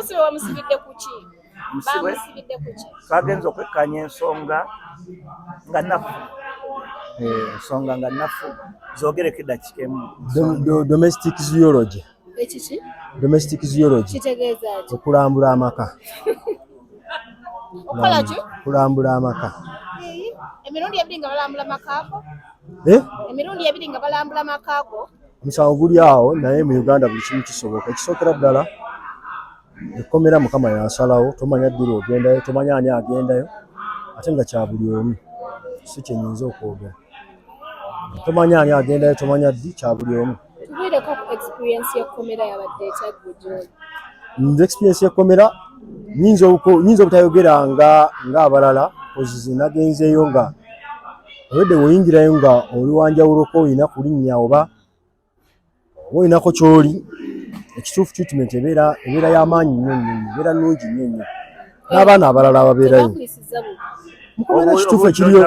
Siwe wamusibidde kuki? Bamusibidde kuki? Twagenza okwekkanya ensonga nga nnafu. Ensonga nga nnafu zoogereko eddakiika emu. Domestic zoology. Ekiki? Domestic zoology. Kitegeeza ki? Okulambula amaka. Okola ki? Kulambula amaka. Emirundi ebiri nga balambula amakaako? Emirundi ebiri nga balambula amakaako? Omusango guli awo naye mu Uganda buli kimu kisoboka. Ekisookera ddala Komera Mukama yasalawo, tomanya ddiro ogendayo, tomanya ani agendayo, ate nga kya buli omu. Si kyenyinza okwogera. Tomanya ani agendayo, tomanya ddi, kya buli omu. Tubuulireko ku experience ya Komera yabadde ekyaggo gy'oli. Nze experience ya Komera nyinza obutayogera ng'abalala, kozi nagenzeeyo nga obedde bw'oyingirayo nga oli wanjawuloko olina kulinnya oba oyinako ky'oli. Ekituufu treatment ebeera y'amaanyi nnyo nnyo, ebeera nnungi nnyo nnyo. N'abaana abalala ababeerayo. Mukomera ekituufu ekiriyo.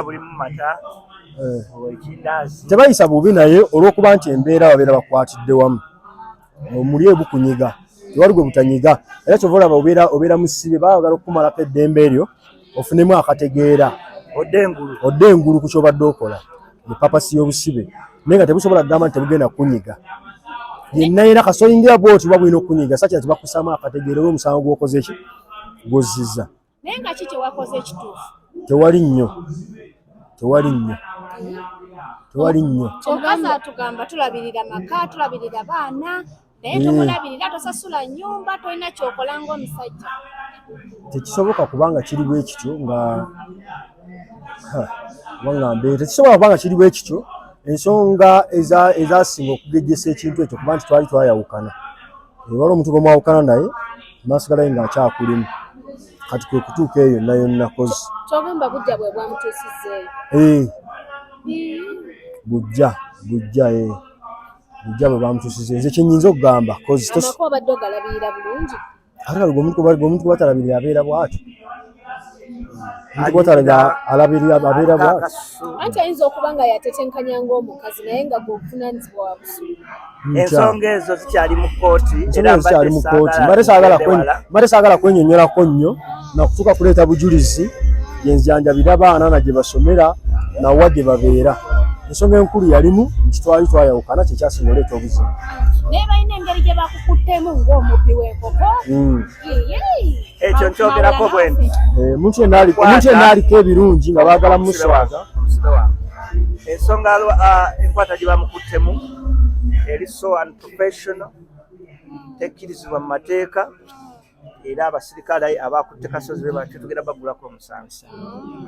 Tebayisa bubi naye olw'okuba nti embeera babeera bakwatidde wamu. Omuli ebukunyiga, tewali gwe butanyiga. Era kyova olaba obeera musibe, baagala okukumalako eddembe eryo ofunemu akategeera. Odde engulu ku ky'obadde okola. Ye papasi y'obusibe. Naye nga tebusobola kugamba nti tebugenda kukunyiga. Yenna era kasoyingira bw'oti oba bulina okunyiga sakya tebakusaamu akategeera olw'omusango gw'okoze ki gw'ozizza. Naye nga ki kyewakoze ekituufu? Tewali nnyo. Omukazi atugamba tulabirira maka, tulabirira baana, naye tomulabirira, tosasula nnyumba, tolina kyokola ng'omusajja. Tekisoboka kubanga kiri bwe kityo nga tekisoboka kubanga kiri bwe kityo. Ensonga ezasinga okugejjesa ekintu ekyo kuba nti twali twayawukana. Waliwo omuntu gwe mwawukana naye n'asigalayo ng'akyakulimu. Kati kwe kutuuka eyo yonna kozi. Kyogamba bujja bwe bwamutuusizzeeyo? Bujja bwe bwamutuusizzeeyo. Nze kye nnyinza okugamba kozi. Amaka obadde ogalabirira bulungi? Ate omuntu bw'atalabirira abeera bw'atyo. Abeera bw'atyo. Anti ayinza okuba nga yatetenkanya ng'omukazi naye nga gw'obuvunaanyizibwa wa busuulu. Ensonga ezo zikyali mu kkooti. Mbadde saagala kwenyonnyolako nnyo nakutuuka kuleeta bujulizi yenjanjabira abaana na gye basomera nawa gye babeera. Ensonga enkulu yalimu nti twali twayawukana kyekyasinga oleeta obuzibu. Naye balina engeri gye bakukuttemu ng'omubbi w'enkoko. Ekyo nkyogerako bwe nti omuntu yenna aliko ebirungi nga baagala muswaga. Ensonga enkwata gye bamukuttemu eri so unprofessional, tekkirizibwa mu mateeka, era abasirikale abakutte Kasozi bwe tugenda bagulako omusango.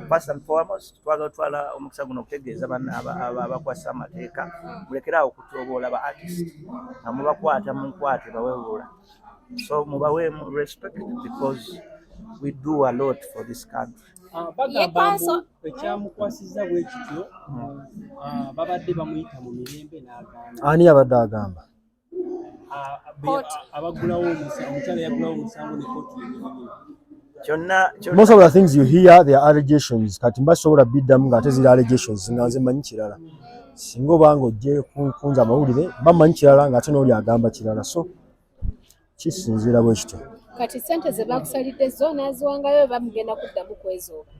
First and foremost, twagala twala omukisa guno okutegeeza abakwasa amateeka mulekere awo okutyoboola ba artist nga mubakwata mu nkwate bawewola. So mubawe respect because we do a lot for this country. Ekyamukwasizza bwe kityo babadde bamuyita mu mirembe n'agamba. Ani abadde agamba? Abagulawo omukyala yagulawo omusango ne kooti. Most of the things you hear, they are allegations. Kati mbasobola biddamu ng'ate ziri allegations nga nze mmanyi kirala. Singa obanga ojje kunza amawulire bamanyi kirala ng'ate n'oli agamba kirala. So kisinziira bwe kityo. Kati ssente ze bakusalidde zo n'aziwangayo oba mugenda kuddamu kwezooba?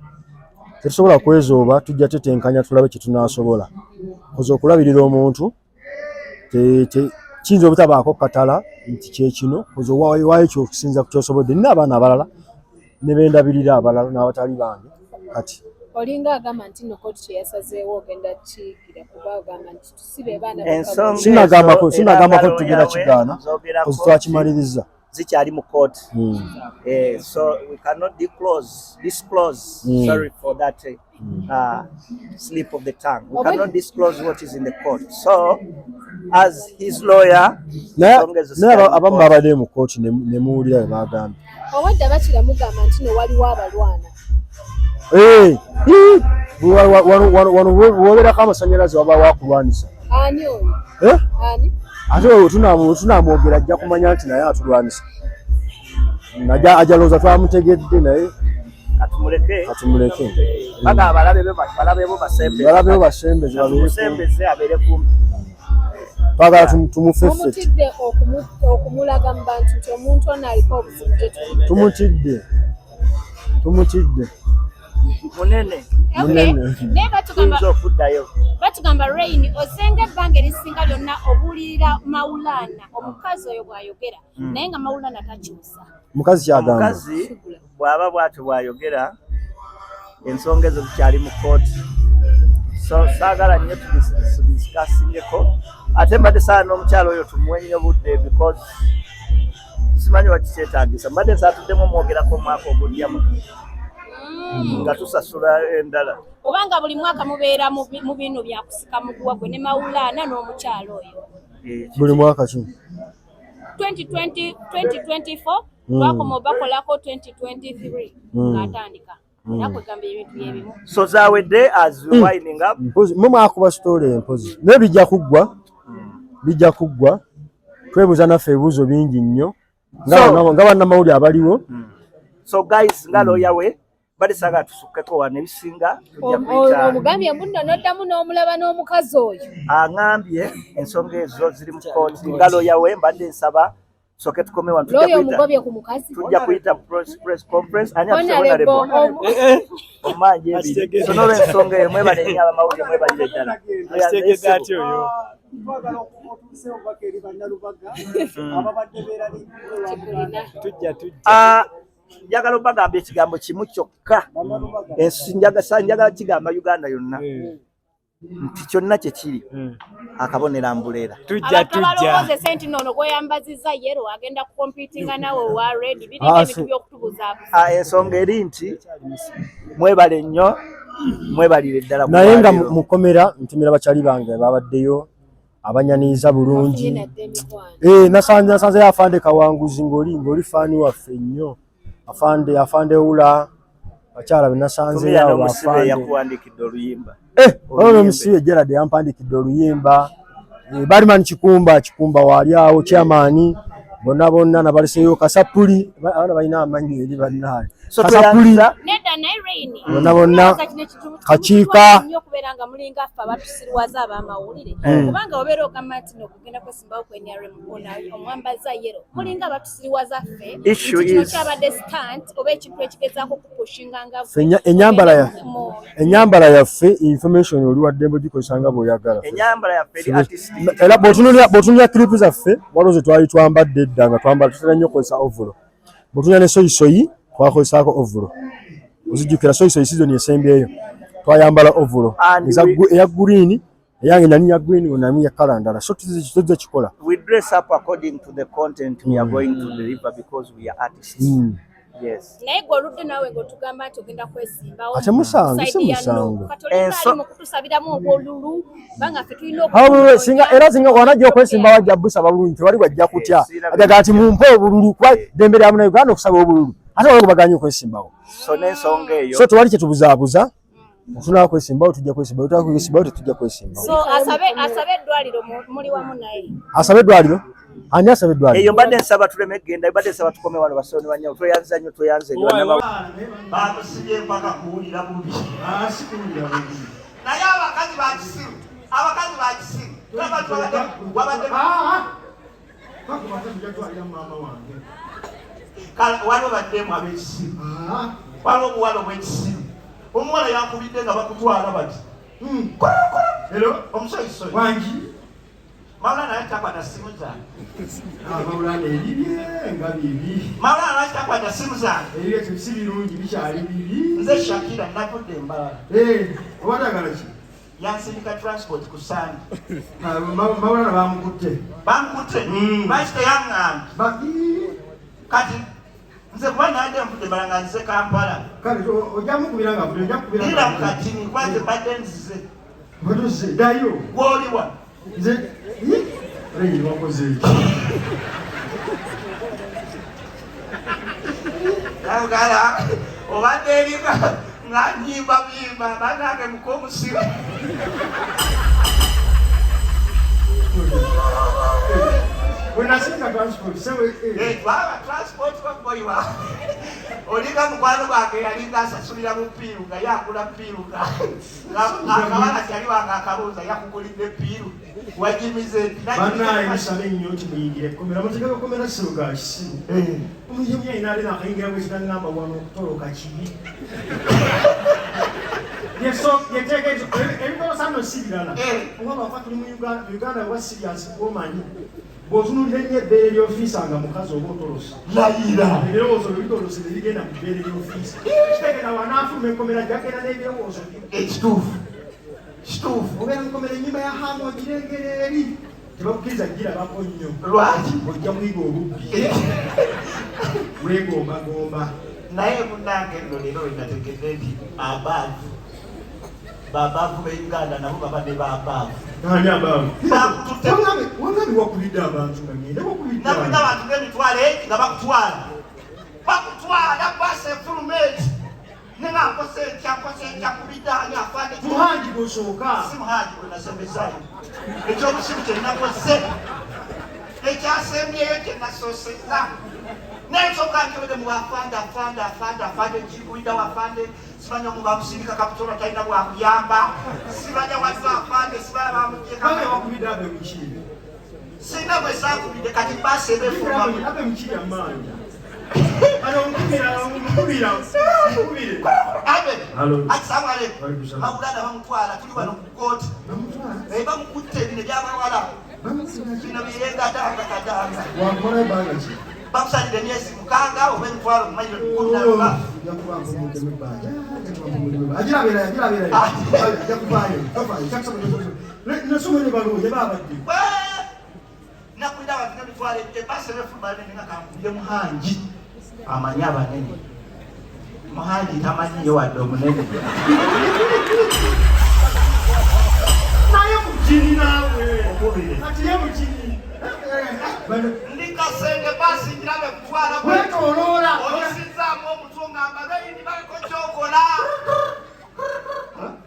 Tetusobola kwezooba, tujja tetenkanya tulabe kye tunaasobola. Koza okulabirira omuntu kiyinza obutabaako katala nti kyekino koza waayo ky'okusinza ku ky'osobodde. Nina abaana abalala ne bendabirira abalala n'abatali bange. Kati olinga agamba nti no kooti kyeyasazeewo ogenda kiyigira kuba ogamba nti tusibe baana sinagambako tugenda kigaana kozi twakimaliriza. Zikyali mu court. So we cannot disclose sorry for that slip of the tongue. We cannot disclose what is in the court. So as his lawyer, abamu babadde mu court ne muwulira bye bagambye. Obadde bakira mugamba nti no waliwo abalwana. Wano wobeerako amasannyalaze waba wakulwanisa. Ani oyo? Ani? Ate tunamwogera ajja kumanya nti naye atulwanisa. Ajalooza twamutegedde naye katumuleke. Balabe bo basembeze babeere kumpi. twagala tumufe ffet. Mumutidde okumulaga mu bantu nti omuntu ono aliko obuzibu Tumutidde. Munene. naye batugamba Rain osenga ebbanga erisinga lyonna obuulirira Maulana omukazi oyo bw'ayogera naye nga Maulana takyusa. Mukazi kyagamba. Omukazi bw'aba bw'atyo bw'ayogera ensonga ezo zikyali mu kooti. So saagala nnyo tudiscussingeko ate mbadde saala n'omukyalo oyo tumuwe nnyo budde because simanyi wakikyetaagisa. Mbadde nsaatuddemu omwogerako omwaka ogulyamu nga tusasula endala. Kubanga buli mwaka mubeera mu bino byakusika muguwa gwe ne Maulana n'omukyalo oyo. Buli mwaka ki? 2024 twakoma bakolako 2023 ng'atandika. So zawedde as winding up. Mama akuba story empozi. Ne bijja kuggwa. Twebuza naffe ebibuuzo bingi nnyo. Nga bannamawulire abaliwo. So guys, nga lawyer we bali saga tusukkeko wano ebisinga omugambye mbuno noddamu n'omulaba n'omukazi oyo aŋambye ensonga ezo ziri mu kooti nga lawyer we mbadde nsaba soke tukome wano tujja kuyita press conference ani atusehonorable omanje ebiri so n'olwensonga eyo mwebale nnyo abamawulire mwebalire ddala njagala obagamba ekigambo kimu kyokka njagala kigamba Uganda yonna nti kyonna kye kiri akabonera mbuleera balowooze senti nono gweyambazizza yero agenda kukompitinga nawe wa redi birina ebintu by'okutubuzaabuza. Ensonga eri nti mwebale nnyo mwebalire ddala naye nga mukomera ntumira bakyali bange babaddeyo abanyaniza bulungi nasanze afande Kawanguzi ng'oli faani waffe nnyo afande ula bakyala benasanze yawo afande yakuwandikidde oluyimba ono omusibe Gerard yampandikidde oluyimba Bariman Kikumba waali awo chairman bonna nabaliseyo Kasapuli abana balina amanyi eri bannaye Kasapuli bonna kakiika okubeeranga mulinga affe abatusirwaza abamawulire kubanga obeera ogamba nti nokugenda kwesimbawo kwenyarwe omwambaza yero mulinga abatusirwaza ffe kino kyabadde stand oba ekintu ekigezaako kupushinga nga ennyambala yaffe information oli waddembe gikozesanga bw'oyagala era bw'otunulira clip zaffe waliwo ze twali twambadde edda nga twambala tutera nnyo okukozesa ovulo bw'otunulira ne soyisoyi twakozesaako ovulo ozijjukira soyisoyi season esembyeyo twayambala ovulo eya green eyange nani ya green nani ya kala ndala so tuzze kikola. We dress up according to the content we are going to deliver because we are artists. Yes. Naye goludde nawe ng'otugamba nti ogenda kwesimbawo ate musange katolika kutusabiramu obwolulu banga ffe tulina singa wanajja okwesimba wajja busaba bulungi tewali wajja kutya ajaga ati mumpe obululu kuba ddembe lya Munnayuganda okusaba obululu ate wali baganye okwesimbawo so n'ensonga eyo so tewali kyetubuzaabuza ofuna kwesimbawo tujja kwesimbawo tutakwesimbao tetujja kwesimbawo so asabe eddwaliro muli wamu naye asabe eddwaliro ani asabe eddwaliro eyo mbadde nsaba tuleme genda mbadde nsaba tukome wano basoni banyawo tweyanza nnyo tweyanze batusibye mpaka kuwulira bubi sikuwulira bubi naye abakazi bakisiru waliwo baddemu ab'ekisiru waliwo obuwala obw'ekisiru omuwala yankubidde nga bakutwala bati omusoyisoyi wangi Maulana anaitakwata simu zange. Maulana elibye nga bibi. Maulana anaitakwata simu zange. Eriyo tebisibirungi bikyali bibi. Nze Shakira navudde Mbeera. Obadagala ki? Yansindika transport ku Sandi. Maulana bamukutte. Bakite yaŋŋamba. Kati nze kuba nange nvudde Mbeera nga nze Kampala. Kale ojja mukubira nga vudde ojja kukubira. Ndira mu katini kwanze mbadde nzize. Batuze ddayo. Gw'oliwa. Nze Rei wakoze iki? Kagala obadde erika nga nyimba banange mukomusiro. When I say transport, say baba transport kwa boy wa. Olika mukwano gwake yalinga asasulira mu piiru nga yakula piiru akabala kyali wanga akabuuza yakugulidde piiru wajimize bannaye musabe nnyo nti muyingire Komera amateeka gakomera ssebo ga kisiru omuyemu yayina alina akayingira bwe kitangamba wano okutoloka kibi yeteeka ekyo ebikolosa nno si birala oba bafa tuli mu Uganda oba siriasi omanyi bw'otunulira ennyo ebbeere ly'ofiisa nga mukazi oba otolosa layira ebirowoozo bwe bitolose ne bigenda mu bbeere ly'ofiisa kitegeka wanaafuluma enkomera gyagenda n'ebirowoozo ekituufu kituufu obeera mukomera ennyumba ya hamu ogirengera eri tebakukkiriza girabako nnyo lwaki ojja muyiga obubbi weegombagomba naye munnange nno leero wenategedde nti abaavu babaavu be Uganda nabo baba ne babaavu ani abaavu bakututte wangabi wakubidde abantu nga ngende wakubidde nakwita abantu ng'emitwalo egi nga bakutwala basa efulumenti nenga nkose entya kubiddaani afande muhangi gwosooka si muhangi gwe nasembezayo ekyobusibu kye nakoze ekyasembyeyo kye nasoosezza nensooka nkebede mu afande kikuyida wafande simanya omuba musindika kaputola talina bwakuyamba simanya waliwo afande sibala bamujjeka wakubidde abe mukiri singa bwe saakubidde kati basebe efuluma abe mukiri amaanya mukubire akisamu aleko Maulana bamutwala tuli wano ku kooti bamukutte ebino ebyabawala bino biyengatangakatanga wakola ebbanga ki bamusalidde emyezi mukaaga oba emitwalo mumayiro 17 nakwira abantu n'emitwalo ebasebe efulumane nenga kankubye muhangi amanyi abanene muhangi tamanyiye wadde omunene naye mukiri naawe okubiri kati ye mukiri ndikasenge basingira bekutwala wetoloola oyisizaamu omutwe ngamba lweyini baliko kyokola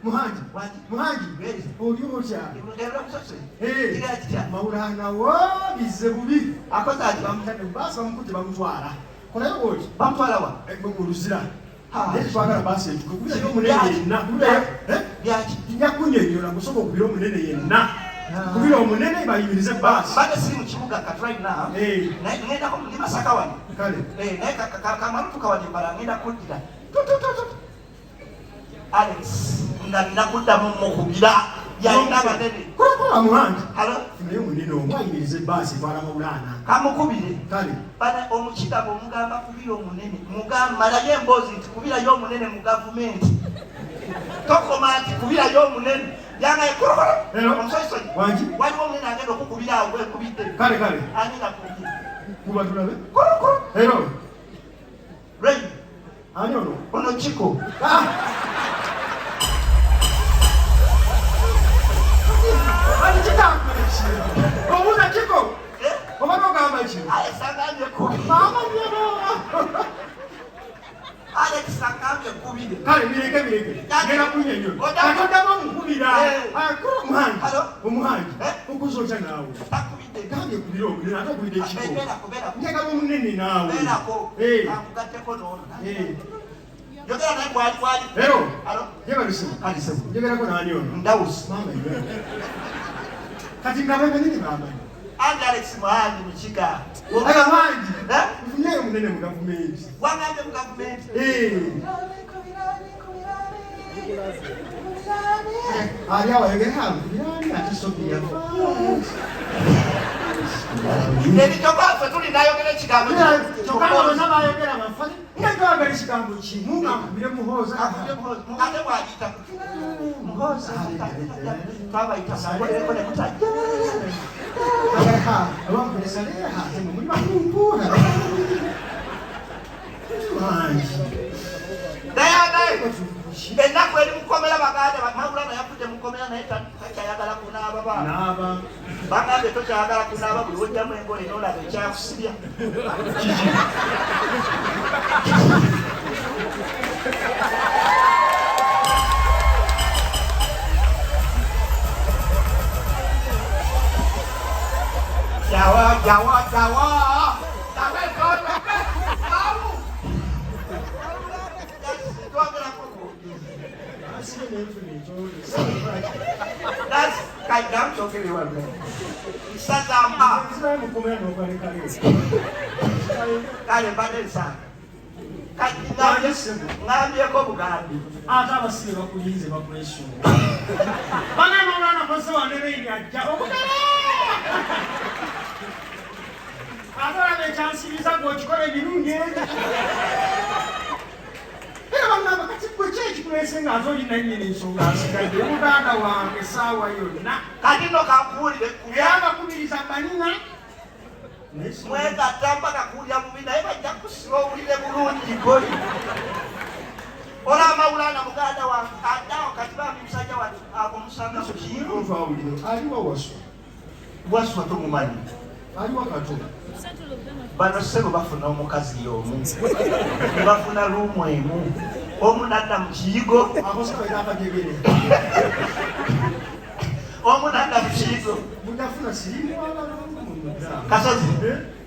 muhangi oli otya Maulana wo bizze bubi akoze ati bamutadde baasi bamukutte bamutwala kolayo oti bamutwala wa mu Luzira naye twagala baasi etuke kubira omunene yenna nyakunyonyola gusobola okubira omunene yenna kubira omunene bayimirize baasi bade siri mu kibuga katraina ngenda ndi Masaka wano kale naye kamalutuka wano embala ngenda kuddira Alex nga nakuddamu mukubira yalina banene kulakola muhangi halo naye omunene omwe ayimirize baasi twala Maulana kamukubire kale bana omukiga bw'omugamba kubira omunene malayo emboozi nti kubirayo omunene mu gavumenti tokoma nti kubirayo omunene yangaye omusoisoi waliwo omunene agenda okukubira awo wekubidde kale ani nakubire kuba tulabe ero Ray ani ono Chiko ani kitakweki obuuza Chiko oba nogamba ki Alex agambye kubire mama nyabo Alex agambye kubire kale bireke genda kunyonyo atoddamu omukubira muhangi omuhangi okuzotya naawe takubidde gambye kubira omunene ate okubidde Chiko beera ntegala omunene naawe beerako akugatteko noono yogera naye gwali ero yebalisimu njogerako naani ono ndawusi mama kati ngabenga nini bamanyi andi Alex muhangi mukiga agamangi nfunyeyo omunene mu gavumenti wangambye mu gavumenti ali awo ayogeramu birani ate sobi yafa ebitokwafe tuli nayogera ekigambo kyokka bayogera bafa nga twagala ekigambo kimu nga nkubire muhooza ate bwagita muhooza twabayita abamuperesaleha temumuli bakumpuula naye ennaku eri mukomera baganda Maulana yafude mukomera naye takyayagala kunaaba baaba bagambye tokyayagala kunaaba buli wojjamu engola enolaba ekyakusibya jawa chokere wano. Sazamba. Kale badesa. Ngambye ko bugambi. Ata abasire bakulinze bakulesu. Bana Maulana Kasozi Alojja. Agora me chansiriza gokikole birungi. Era bana bakati kwechi kulesenga azoli nanyine nsonga asikade. Muganda wange sawa yonna. Kadino kampulire kuyamba kubiriza banina. Mweka tamba kakulya mubina eba jakusiro ulire bulungi goli. Ola Maulana muganda wange adao katiba musajja watu akomusanga ku kintu vawulire aliwo wasu. Wasu to mumanyi. Aliwo kato. Bano sebo bafuna omukazi y'omu. Bafuna lumu emu. Omunadda mu kiyigo. Akosaba yakajegere. Omunadda mu kiyigo. Mutafuna sirimu Kasozi.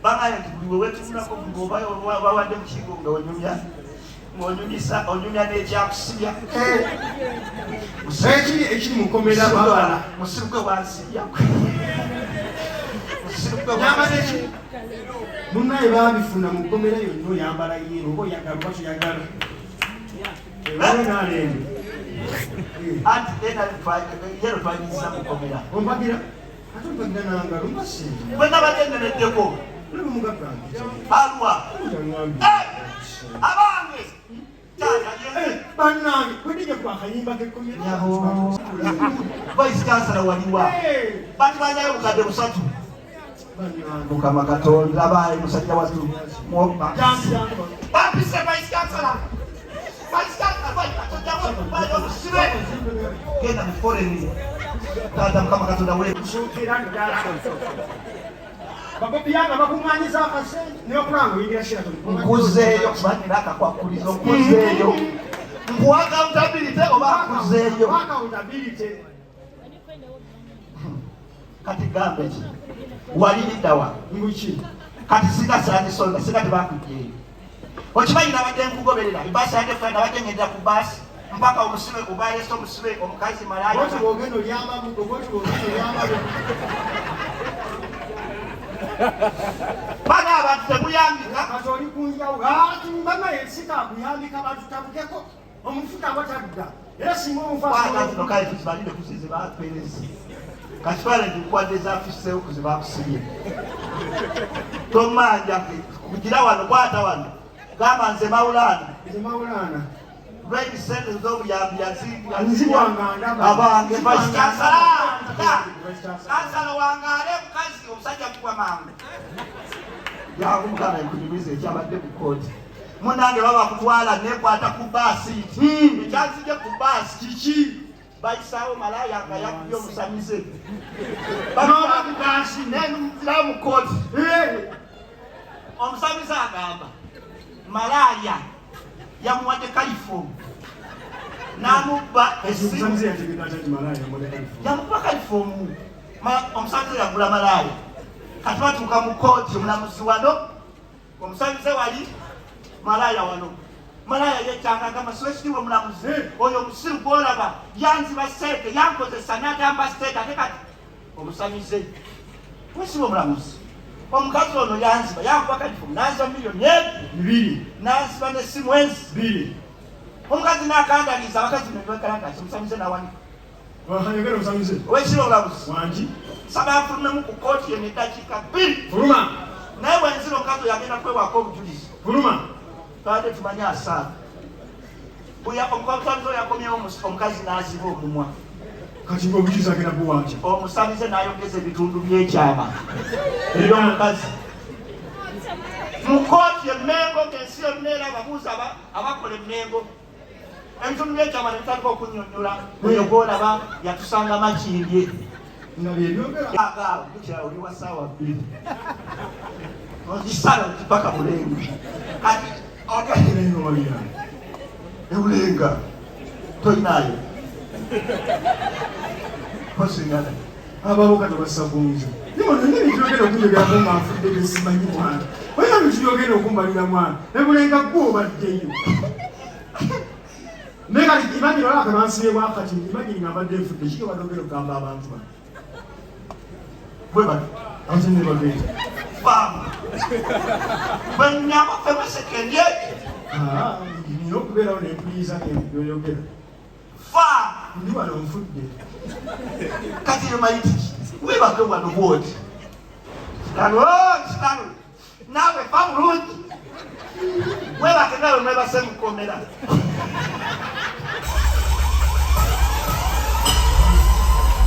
Bangaya tuliwe wetunako ngoba wawande mu kiyigo nga onyumya. Ngonyumisa onyumya n'ekyakusibya. Ekiri mu Komera babala. Musirukwe wansibya. Yamadeki. Munnaye babifuna mu Komera yonna yambala yero oba oyagala oba toyagala. Nalende. Anti tena yero twagiza mu Komera. Ompagira? Ate ompagira nangalo mbasi. Bwena batendereddeko. Uli mugagamba. Alwa. Abange. Bannange kwedije kwakayimba k'Ekomera. Vice Chancellor waliwa. Bati banyayo mukadde busatu. Mukama Katonda abaye musajja watu mwoba. Bapise Vice Chancellor. Vice Chancellor Katonda watu bayo musibe. Genda mu foreign. Tata Mukama Katonda we kusukira ndala. Bakopiyanga bakunganyiza akasente niyo kulango yingira shira nkuzeeyo kubanira akakwakuliza nkuzeeyo nkuwa accountability oba nkuzeeyo accountability kati gambe ki wali lidawa nguki kati sigasanyisonga sigati bakujjeeyo okimanyi nabadde nkugoberera ibasi yadde fana nabadde ngenda ku basi mpaka omusibe ubayeso omusibe omukazi malaya ogendo lyamamu bana abantu temuyambika katoli kunjawo mbana yensika akuyambika batutabukeko omufuta batadda era singa omufaaanokaye tuzibalire kuzize baperezi katwale ndikwadde zafiseewo kuzibakusibye tomanja kugira wano kwata wano gamba nze Maulana lwedi sente z'obuyambi abange kansala wangaale mukazi omusajja kuwa mangu yangu mukana ekunyumiza ekyabadde mu kooti munange baba kutwala nekwata ku baasi ekyanzije ku baasi kiki bayisaawo malaya nga yakubye omusamize banoba ku baasi nenumuzira mu kooti omusamize agamba malaya yamuwadde kalifomu namubba esimu yamukuba kalifomu omusamize yagula malaya kati batuuka mu kooti omulamuzi wano omusamize wali malaya wano malaya yekyangagamba siwekitiibwa omulamuzi oyo omusiru gwolaba yanziba seete yankozesa n'agamba seete ate kati omusamize wesiba omulamuzi omukazi ono yanziba yankuba kalifomu nanziba miliyoni ebiri nanziba n'essimu enzi omukazi n'akandaliza abakazi nebekandaliza omusamize nawanika wekira omulamuzi saba afulumemu ku kooti eno eddakiika 2 naye bwenzira omukazi oyo agenda kwewako obujulizi twabadde tumanye asaaga omukazi oyo yakomyewo omukazi n'aziba omumwa kati obujulizi agenda buwanja omusamize n'ayongeza ebitundu by'ekyama eby'omukazi mu kooti emmengo ng'ensi yonna era ababuuza abakola emmengo ebitundu by'ekyama nebitandika okunnyonnyola oyo gwolaba yatusanga makindye bukira oli wa saawa 2 okisala okipaka mulenga kati eulenga toyinayo osingana abavuka tebasabunjo nibituyogera okunyogeramu nga nfudde besimanyi mwana olina bituyogera okumbalira mwana ebulenga gwe obaddeyo naye kati imagine olaba kebansibye bwakati imagine nga mbadde nfudde kiki obadde ogenda okugamba abantu bano Bweba. Amazini babiri. Fam. Banyama fema second year. Ni okubera one please and yogera. Fam. Ndi wano mfudde. Kati yo maiti. Bweba ko wano ward. Stano. Nawe fam road. Bweba kenawe mweba semu Komera.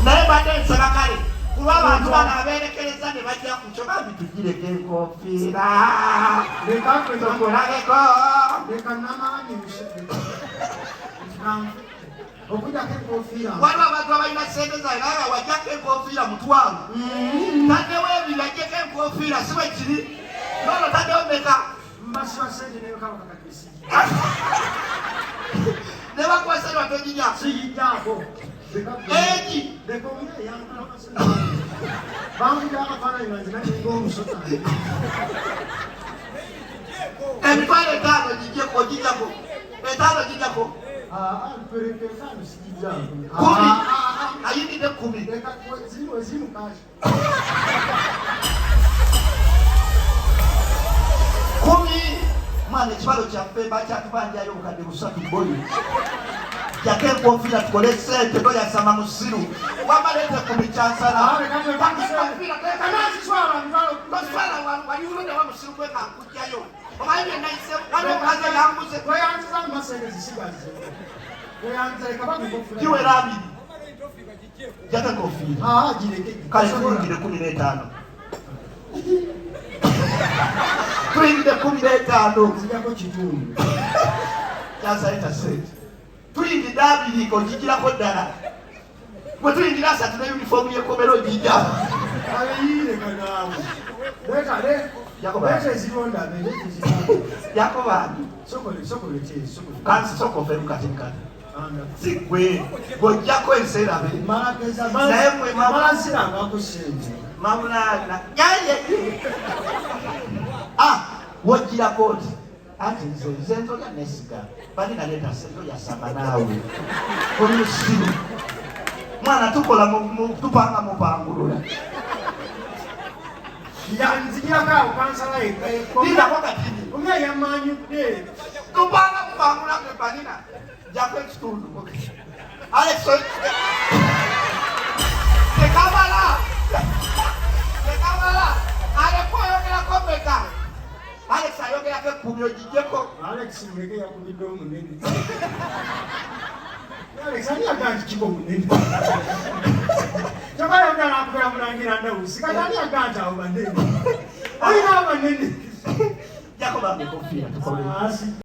Naye bade nsakakale. Kuba abantu bana aberekereza ne bajja kuchoka bitugireko enkofiira. Leka kwenda Kolageko. Leka namani mshete. Okuja kenkofiira. Waliwo abantu abalina sente zaabwe naye wajjako enkofiira mutwalo. Taddewo ebiri ajjeko enkofiira si bwe kiri. Nono taddewo meka. Mbasiba sente naye kaba kakakisi. Ne bakwasa ne batogirya. Siyijjaako. Egi. Leka omuye yankala kasente. Bangu y'akafaananyi nga nzina ng'omusota. Emitwalo etaano gijjako. Etaano gijjako. Perekekano sijijjaako. 10. Ayinidde 10. Leka ziri mukazi. 10. Mwana ekibalo kyaffe bakyatubanjayo obukadde 3 boli. Jake enkofiira tukole sente toyasama musiru. Wamalete 10 kyansala. Toswala waliulode wa musiru kweka nkujjayo. Omanyi bye nayise waliwo omukazi yanguze. Weyanziza mu masente zisigaze. Weyanziza leka bakukofuula. Giwera 2. Jake enkofiira. Gireke. Kale tuyingire 15. Tuyingire 15. Zijjako kitundu. Kyansaleta sente. Tuyingidde 2 ogigirako ddala. Bwe tuyingira 3 ne yunifoomu y'ekkomera ogijja. Aleyireka naawe. Leta ezironda abe. Yakobaani. Sokole kyezi. Kansi sooka ofeemu katenkate. Si gwe ng'oggyako enserabe. Naye mwe malazirangako sente. Maulana. Yaye. Wojjirako oti. Ati nze nzolya nesiga. Bani naleeta sente yasama naawe. Olusiru. Mwana tukola tupanga mupangulula. Nzigirako awo kansala yekka. Lindako katini. Omuya yamanyudde. Tupanga mupangula kwe banina. Jako ekitundu. Alex. Tekamala. Aleko ayogerako meka. Alex ayogerako 10 ogijjeko. Alex muleke yakubidde omunene. Alex ani aganti kiko munene. Kyokka yogera nakugera mulangira Ndawusi. Kati ani aganti abo banene. Olina abanene. Jako bambe enkofiira tukole.